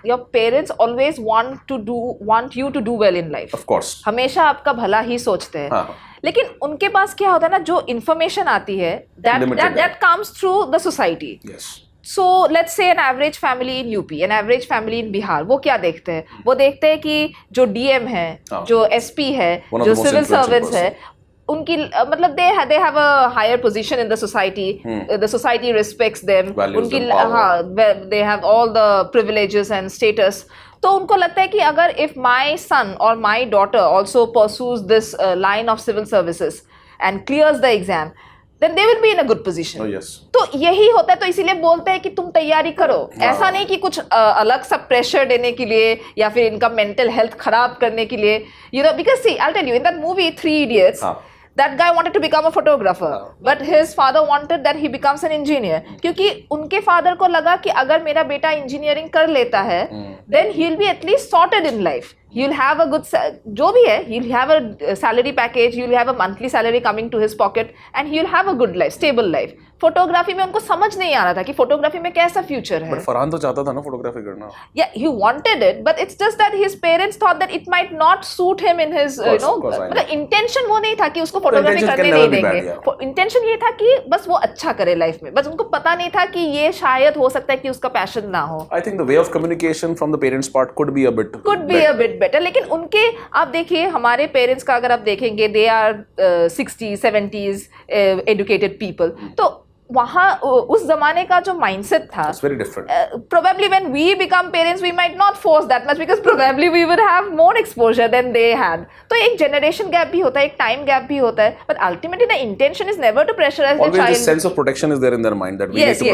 your parents always want you to do well in life. Of course. हमेशा आपका भला ही सोचते हैं. हाँ. लेकिन उनके पास क्या होता है ना, जो information आती है that comes through the society. Yes. So let's say an average family in UP, an average family in Bihar, वो क्या देखते हैं? वो देखते हैं कि जो DM है, जो SP है, जो civil servants है, उनकी मतलब they have a higher position in the society. The society respects them. उनकी हाँ, they have all the privileges and status. तो उनको लगता है कि अगर if my son or my daughter also pursues this line of civil services and clears the exam, then they will be in a good position. Oh, yes. तो यही होता है, तो इसीलिए बोलते हैं कि तुम तैयारी करो. ऐसा नहीं कि कुछ अलग सा प्रेशर देने के लिए या फिर इनका मेंटल हेल्थ खराब करने के लिए. You know, because see, I'll tell you, in that movie Three Idiots, that guy wanted to become a photographer, but his father wanted that he becomes an engineer. क्योंकि उनके father को लगा कि अगर मेरा बेटा engineering कर लेता है, then he'll be at least sorted in life. He'll have a good जो भी है, he'll have a salary package, he'll have a monthly salary coming to his pocket, and he'll have a good life, stable life. Photography में उनको समझ नहीं आ रहा था कि फोटोग्राफी में कैसा फ्यूचर है. बट फरहान तो चाहता था ना फोटोग्राफी करना. Yeah, he wanted it, but it's just that his parents thought that it might not suit him in his, you know, मतलब intention वो नहीं था कि उसको फोटोग्राफी करने नहीं देंगे. इंटेंशन ये था कि बस वो अच्छा करे लाइफ में. बस उनको पता नहीं था कि ये शायद हो सकता है कि उसका पैशन ना हो. I think the way of communication from the parents part could be a bit better. लेकिन उनके आप देखिए, हमारे पेरेंट्स का अगर आप देखेंगे, they are 60s 70s educated people. तो वहाँ उस जमाने का जो माइंडसेट था, it's very different. Probably when we become parents, we might not force that much because probably we would have more exposure than they had. तो एक generation gap भी होता है, एक time gap भी होता है, but ultimately the intention is never to pressurize the child. Always this sense of protection is there in their mind that we need to